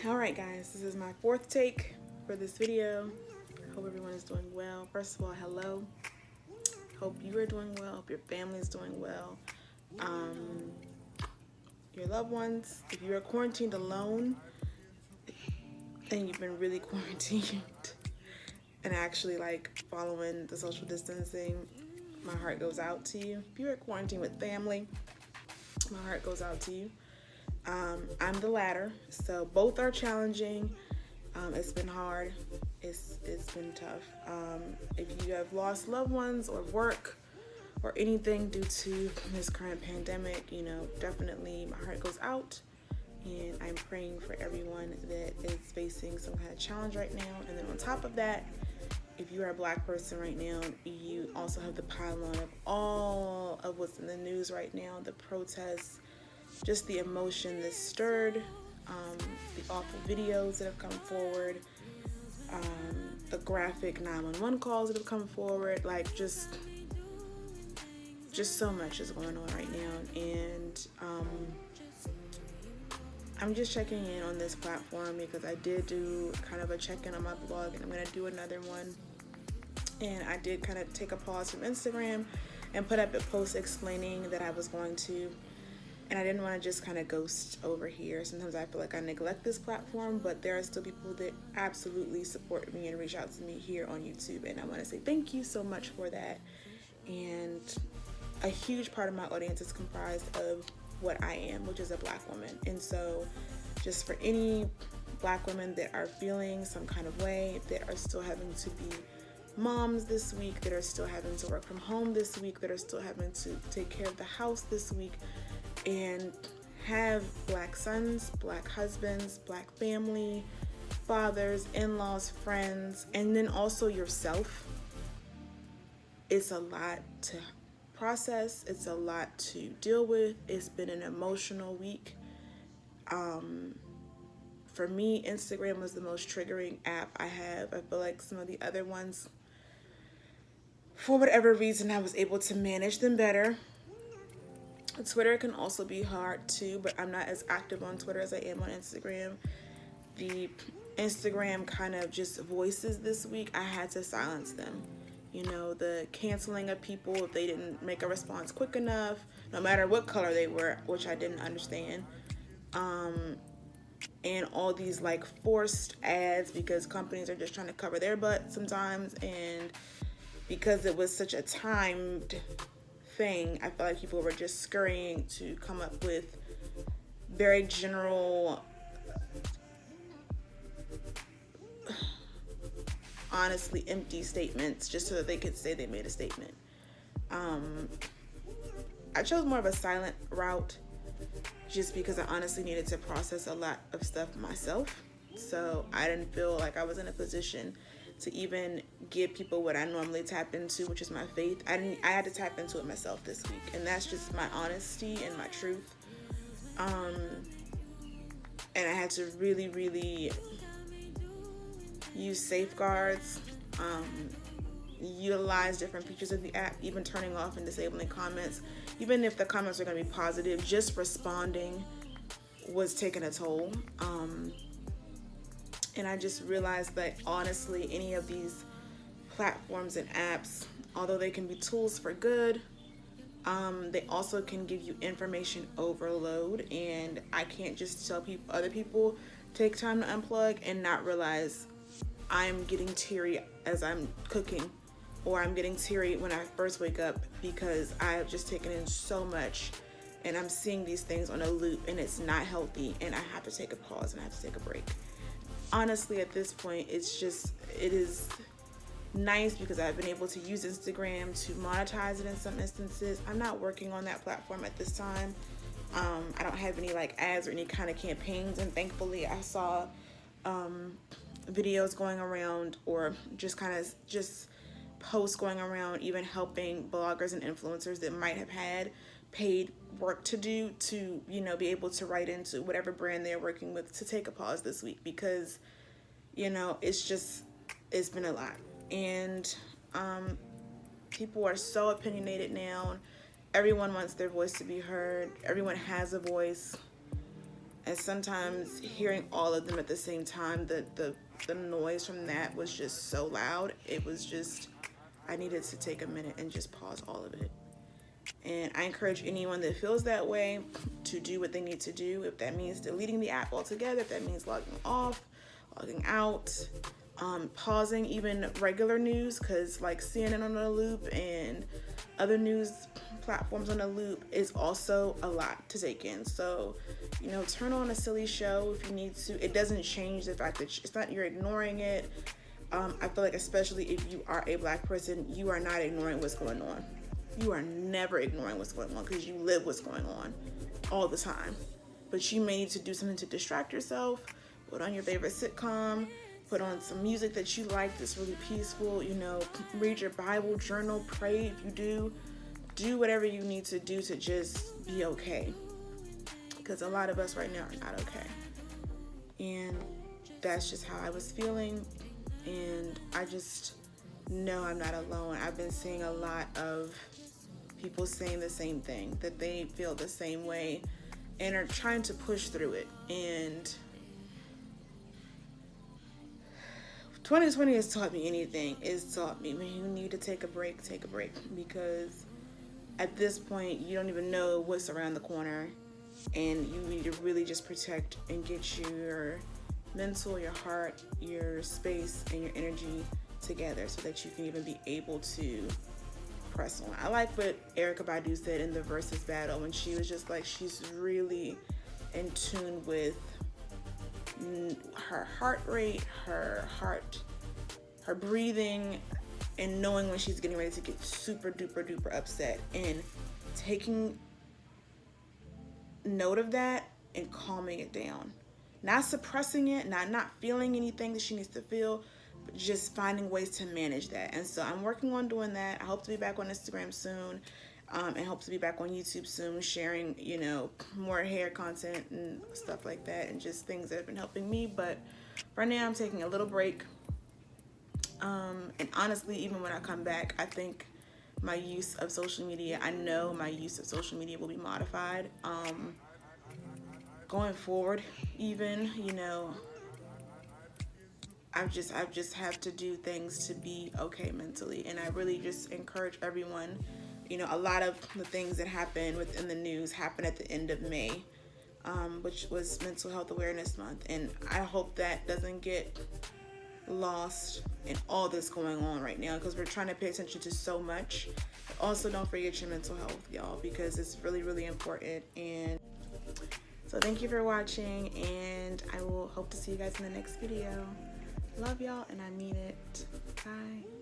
Alright guys, this is my fourth take for this video. I hope everyone is doing well. First of all, hello. Hope you are doing well. Hope your family is doing well. Your loved ones. If you are quarantined alone and you've been really quarantined and actually like following the social distancing, my heart goes out to you. If you're quarantined with family, my heart goes out to you. I'm the latter, so both are challenging. It's been hard. It's been tough. If you have lost loved ones or work or anything due to this current pandemic, definitely my heart goes out, and I'm praying for everyone that is facing some kind of challenge right now. And then on top of that, if you are a Black person right now, you also have the pylon of all of what's in the news right now, the protests, just the emotion that's stirred, the awful videos that have come forward, the graphic 911 calls that have come forward, like just so much is going on right now. And I'm just checking in on this platform because I did do kind of a check-in on my blog, and I'm going to do another one. And I did kind of take a pause from Instagram and put up a post explaining that I was going to. And I didn't want to just kind of ghost over here. Sometimes I feel like I neglect this platform, but there are still people that absolutely support me and reach out to me here on YouTube. And I want to say thank you so much for that. And a huge part of my audience is comprised of what I am, which is a Black woman. And so just for any Black women that are feeling some kind of way, that are still having to be moms this week, that are still having to work from home this week, that are still having to take care of the house this week, and have Black sons, Black husbands, Black family, fathers, in-laws, friends, and then also yourself. It's a lot to process. It's a lot to deal with. It's been an emotional week. For me, Instagram was the most triggering app I have. I feel like some of the other ones, for whatever reason, I was able to manage them better. Twitter can also be hard too, but I'm not as active on Twitter as I am on Instagram. The Instagram kind of just voices this week, I had to silence them. The canceling of people if they didn't make a response quick enough, no matter what color they were, which I didn't understand. And all these like forced ads because companies are just trying to cover their butt sometimes, and because it was such a timed thing, I felt like people were just scurrying to come up with very general, honestly empty statements just so that they could say they made a statement. I chose more of a silent route just because I honestly needed to process a lot of stuff myself. So I didn't feel like I was in a position to even give people what I normally tap into, which is my faith. I had to tap into it myself this week, and that's just my honesty and my truth. And I had to really, really use safeguards, utilize different features of the app, even turning off and disabling comments. Even if the comments are going to be positive, just responding was taking a toll. And I just realized that honestly, any of these platforms and apps, although they can be tools for good, they also can give you information overload. And I can't just tell other people take time to unplug and not realize I'm getting teary as I'm cooking, or I'm getting teary when I first wake up because I have just taken in so much and I'm seeing these things on a loop, and it's not healthy, and I have to take a pause and I have to take a break. Honestly, at this point, it is nice because I've been able to use Instagram to monetize it in some instances. I'm not working on that platform at this time. I don't have any like ads or any kind of campaigns, and thankfully I saw videos going around, or just posts going around, even helping bloggers and influencers that might have had paid work to do to be able to write into whatever brand they're working with to take a pause this week, because it's been a lot. And people are so opinionated now. Everyone wants their voice to be heard. Everyone has a voice. And sometimes hearing all of them at the same time, the noise from that was just so loud. It was just, I needed to take a minute and just pause all of it. And I encourage anyone that feels that way to do what they need to do. If that means deleting the app altogether, if that means logging off, logging out, pausing even regular news, because like CNN on a loop and other news platforms on a loop is also a lot to take in. So, you know, turn on a silly show if you need to. It doesn't change the fact that it's not you're ignoring it. I feel like especially if you are a Black person, you are not ignoring what's going on. You are never ignoring what's going on because you live what's going on all the time. But you may need to do something to distract yourself. Put on your favorite sitcom. Put on some music that you like that's really peaceful. You know, read your Bible, journal, pray if you do. Do whatever you need to do to just be okay. Because a lot of us right now are not okay. And that's just how I was feeling. And I just know I'm not alone. I've been seeing a lot of people saying the same thing, that they feel the same way and are trying to push through it. And 2020 has taught me anything. It's taught me when you need to take a break, because at this point you don't even know what's around the corner, and you need to really just protect and get your mental, your heart, your space, and your energy together so that you can even be able to press on. I like what Erykah Badu said in the Versus battle when she was just like, she's really in tune with her heart rate, her breathing, and knowing when she's getting ready to get super duper duper upset, and taking note of that and calming it down. Not suppressing it, not feeling anything that she needs to feel, but just finding ways to manage that. And so I'm working on doing that. I hope to be back on Instagram soon, and hope to be back on YouTube soon, sharing, you know, more hair content and stuff like that, and just things that have been helping me. But right now I'm taking a little break. And honestly, even when I come back, I think my use of social media, I know my use of social media will be modified. Going forward, even, you know, I've just have to do things to be okay mentally. And I really just encourage everyone, you know, a lot of the things that happen within the news happened at the end of May, which was Mental Health Awareness Month. And I hope that doesn't get lost in all this going on right now, because we're trying to pay attention to so much. But also don't forget your mental health, y'all, because it's really, really important. And so thank you for watching, and I will hope to see you guys in the next video. Love y'all, and I mean it. Bye.